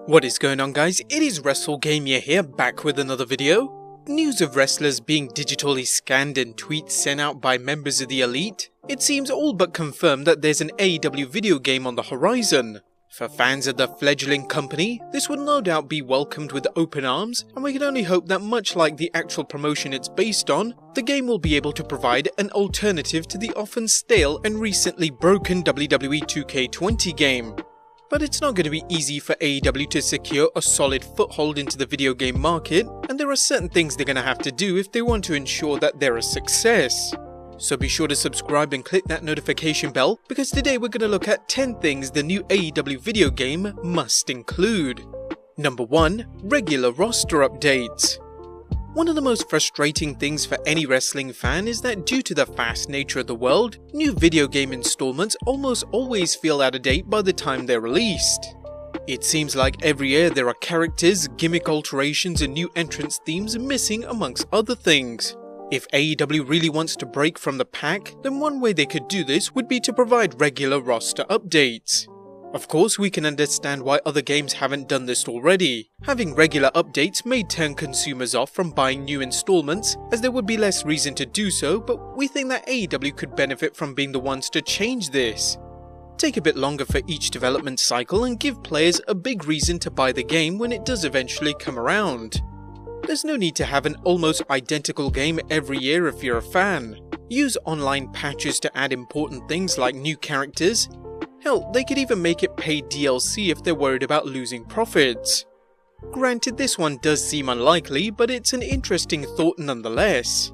What is going on, guys? It is WrestleGamia here, back with another video. News of wrestlers being digitally scanned and tweets sent out by members of the elite. It seems all but confirmed that there's an AEW video game on the horizon. For fans of the fledgling company, this would no doubt be welcomed with open arms, and we can only hope that much like the actual promotion it's based on, the game will be able to provide an alternative to the often stale and recently broken WWE 2K20 game. But it's not going to be easy for AEW to secure a solid foothold into the video game market, and there are certain things they're going to have to do if they want to ensure that they're a success. So be sure to subscribe and click that notification bell, because today we're going to look at 10 things the new AEW video game must include. Number 1. Regular roster updates. One of the most frustrating things for any wrestling fan is that due to the fast nature of the world, new video game installments almost always feel out of date by the time they're released. It seems like every year there are characters, gimmick alterations and new entrance themes missing amongst other things. If AEW really wants to break from the pack, then one way they could do this would be to provide regular roster updates. Of course, we can understand why other games haven't done this already. Having regular updates may turn consumers off from buying new installments, as there would be less reason to do so, but we think that AEW could benefit from being the ones to change this. Take a bit longer for each development cycle and give players a big reason to buy the game when it does eventually come around. There's no need to have an almost identical game every year if you're a fan. Use online patches to add important things like new characters. Hell, they could even make it paid DLC if they're worried about losing profits. Granted, this one does seem unlikely, but it's an interesting thought nonetheless.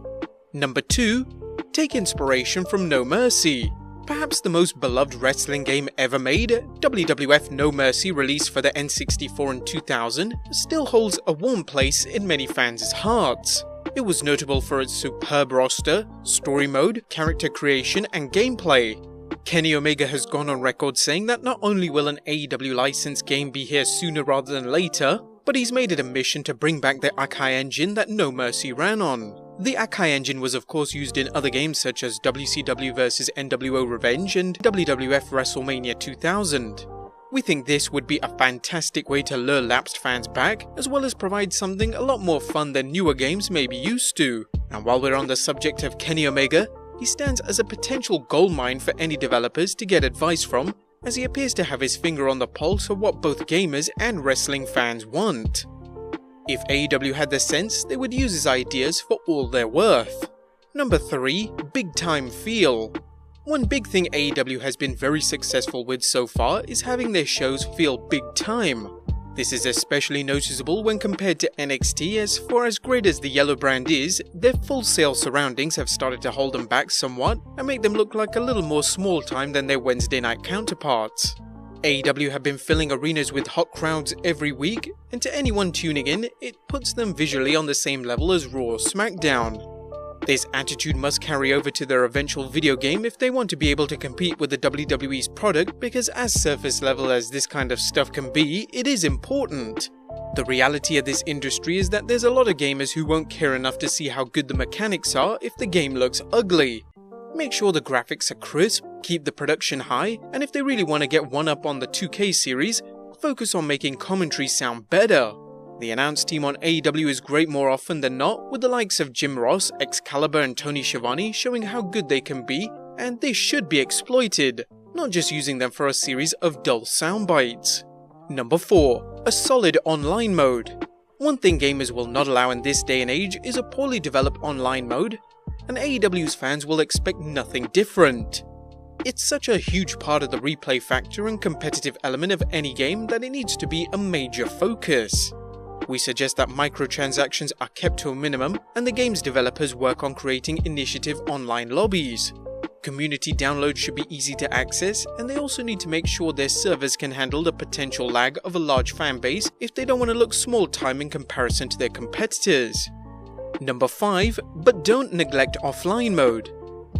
Number 2. Take inspiration from No Mercy. Perhaps the most beloved wrestling game ever made, WWF No Mercy, released for the N64 in 2000, still holds a warm place in many fans' hearts. It was notable for its superb roster, story mode, character creation and gameplay. Kenny Omega has gone on record saying that not only will an AEW licensed game be here sooner rather than later, but he's made it a mission to bring back the Akai engine that No Mercy ran on. The Akai engine was of course used in other games such as WCW vs NWO Revenge and WWF WrestleMania 2000. We think this would be a fantastic way to lure lapsed fans back, as well as provide something a lot more fun than newer games may be used to. And while we're on the subject of Kenny Omega, he stands as a potential goldmine for any developers to get advice from, as he appears to have his finger on the pulse of what both gamers and wrestling fans want. If AEW had the sense, they would use his ideas for all they're worth. Number 3. Big time feel. One big thing AEW has been very successful with so far is having their shows feel big time. This is especially noticeable when compared to NXT, as for as great as the yellow brand is, their Full Sail surroundings have started to hold them back somewhat and make them look like a little more small time than their Wednesday night counterparts. AEW have been filling arenas with hot crowds every week, and to anyone tuning in, it puts them visually on the same level as Raw or SmackDown. This attitude must carry over to their eventual video game if they want to be able to compete with the WWE's product, because as surface level as this kind of stuff can be, it is important. The reality of this industry is that there's a lot of gamers who won't care enough to see how good the mechanics are if the game looks ugly. Make sure the graphics are crisp, keep the production high, and if they really want to get one up on the 2K series, focus on making commentary sound better. The announce team on AEW is great more often than not, with the likes of Jim Ross, Excalibur and Tony Schiavone showing how good they can be, and they should be exploited, not just using them for a series of dull sound bites. Number 4. A solid online mode. One thing gamers will not allow in this day and age is a poorly developed online mode, and AEW's fans will expect nothing different. It's such a huge part of the replay factor and competitive element of any game that it needs to be a major focus. We suggest that microtransactions are kept to a minimum and the game's developers work on creating initiative online lobbies. Community downloads should be easy to access, and they also need to make sure their servers can handle the potential lag of a large fan base if they don't want to look small time in comparison to their competitors. Number 5. But don't neglect offline mode.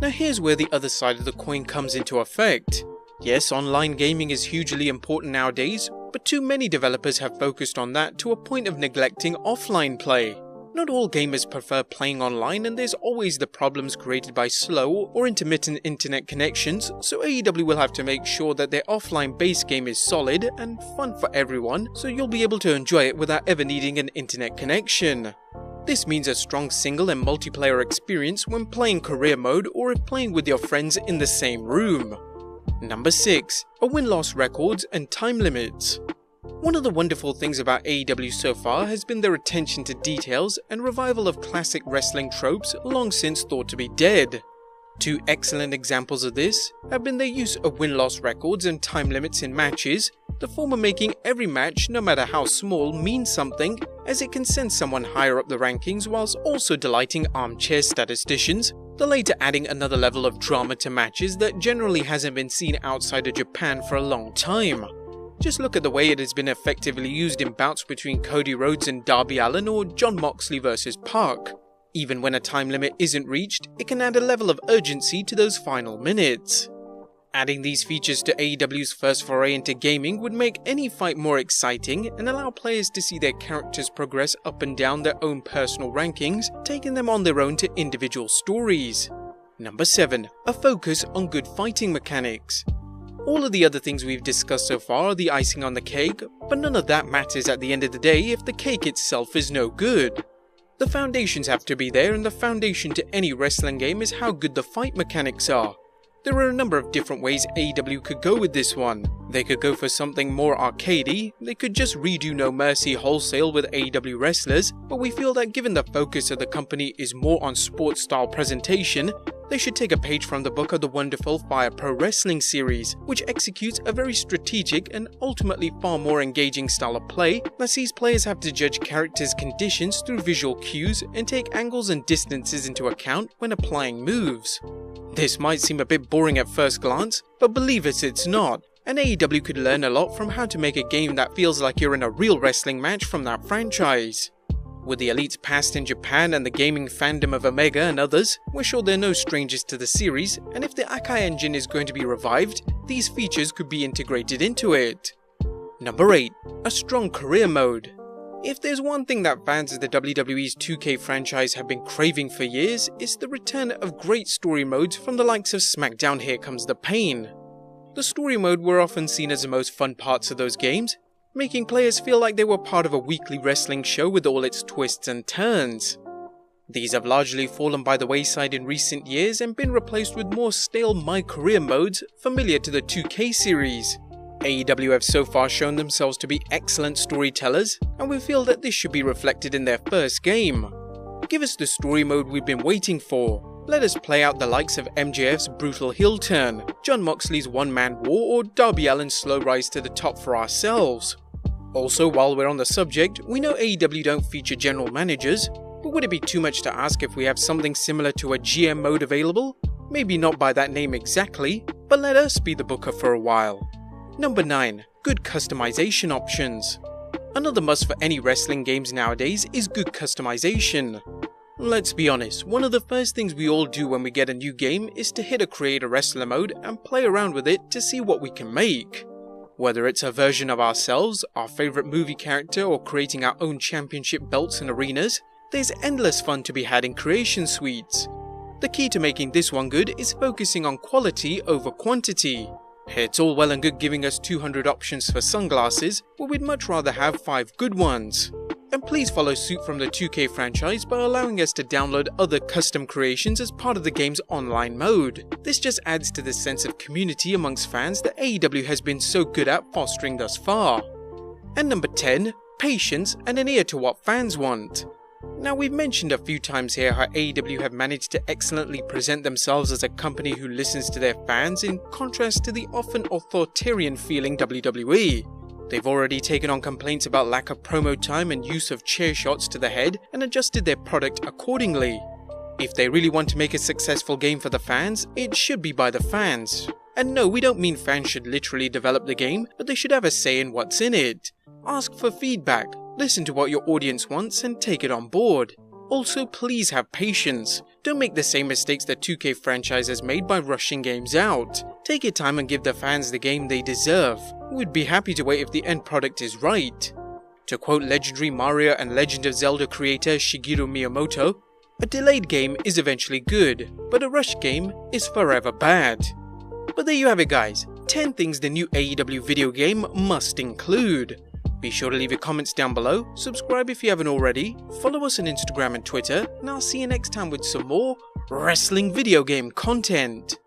Now here's where the other side of the coin comes into effect. Yes, online gaming is hugely important nowadays, but too many developers have focused on that to a point of neglecting offline play. Not all gamers prefer playing online, and there's always the problems created by slow or intermittent internet connections, so AEW will have to make sure that their offline base game is solid and fun for everyone, so you'll be able to enjoy it without ever needing an internet connection. This means a strong single and multiplayer experience when playing career mode or if playing with your friends in the same room. Number 6. A win-loss records and time limits. One of the wonderful things about AEW so far has been their attention to details and revival of classic wrestling tropes long since thought to be dead. Two excellent examples of this have been their use of win-loss records and time limits in matches, the former making every match, no matter how small, mean something, as it can send someone higher up the rankings whilst also delighting armchair statisticians, the later adding another level of drama to matches that generally hasn't been seen outside of Japan for a long time. Just look at the way it has been effectively used in bouts between Cody Rhodes and Darby Allin or Jon Moxley vs Park. Even when a time limit isn't reached, it can add a level of urgency to those final minutes. Adding these features to AEW's first foray into gaming would make any fight more exciting and allow players to see their characters progress up and down their own personal rankings, taking them on their own to individual stories. Number 7. A focus on good fighting mechanics. All of the other things we've discussed so far are the icing on the cake, but none of that matters at the end of the day if the cake itself is no good. The foundations have to be there, and the foundation to any wrestling game is how good the fight mechanics are. There are a number of different ways AEW could go with this one. They could go for something more arcadey, they could just redo No Mercy wholesale with AEW wrestlers, but we feel that given the focus of the company is more on sports style presentation, they should take a page from the book of the wonderful Fire Pro Wrestling series, which executes a very strategic and ultimately far more engaging style of play that sees players have to judge characters' conditions through visual cues and take angles and distances into account when applying moves. This might seem a bit boring at first glance, but believe us, it's not, and AEW could learn a lot from how to make a game that feels like you're in a real wrestling match from that franchise. With the Elite's past in Japan and the gaming fandom of Omega and others, we're sure they're no strangers to the series, and if the Akai engine is going to be revived, these features could be integrated into it. Number 8. A strong career mode. If there's one thing that fans of the WWE's 2K franchise have been craving for years, it's the return of great story modes from the likes of SmackDown Here Comes the Pain. The story mode were often seen as the most fun parts of those games, making players feel like they were part of a weekly wrestling show with all its twists and turns. These have largely fallen by the wayside in recent years and been replaced with more stale My Career modes familiar to the 2K series. AEW have so far shown themselves to be excellent storytellers, and we feel that this should be reflected in their first game. Give us the story mode we've been waiting for. Let us play out the likes of MJF's brutal heel turn, Jon Moxley's one-man war, or Darby Allin's slow rise to the top for ourselves. Also, while we're on the subject, we know AEW don't feature general managers, but would it be too much to ask if we have something similar to a GM mode available? Maybe not by that name exactly, but let us be the booker for a while. Number 9. Good customization options. Another must for any wrestling games nowadays is good customization. Let's be honest, one of the first things we all do when we get a new game is to hit a Create a Wrestler mode and play around with it to see what we can make. Whether it's a version of ourselves, our favourite movie character, or creating our own championship belts and arenas, there's endless fun to be had in creation suites. The key to making this one good is focusing on quality over quantity. It's all well and good giving us 200 options for sunglasses, but we'd much rather have 5 good ones. And please follow suit from the 2K franchise by allowing us to download other custom creations as part of the game's online mode. This just adds to the sense of community amongst fans that AEW has been so good at fostering thus far. And number 10, patience and an ear to what fans want. Now, we've mentioned a few times here how AEW have managed to excellently present themselves as a company who listens to their fans in contrast to the often authoritarian feeling WWE. They've already taken on complaints about lack of promo time and use of chair shots to the head and adjusted their product accordingly. If they really want to make a successful game for the fans, it should be by the fans. And no, we don't mean fans should literally develop the game, but they should have a say in what's in it. Ask for feedback, listen to what your audience wants and take it on board. Also, please have patience. Don't make the same mistakes the 2K franchise has made by rushing games out. Take your time and give the fans the game they deserve. We'd be happy to wait if the end product is right. To quote legendary Mario and Legend of Zelda creator Shigeru Miyamoto, "A delayed game is eventually good, but a rushed game is forever bad." But there you have it guys, 10 things the new AEW video game must include. Be sure to leave your comments down below, subscribe if you haven't already, follow us on Instagram and Twitter, and I'll see you next time with some more wrestling video game content.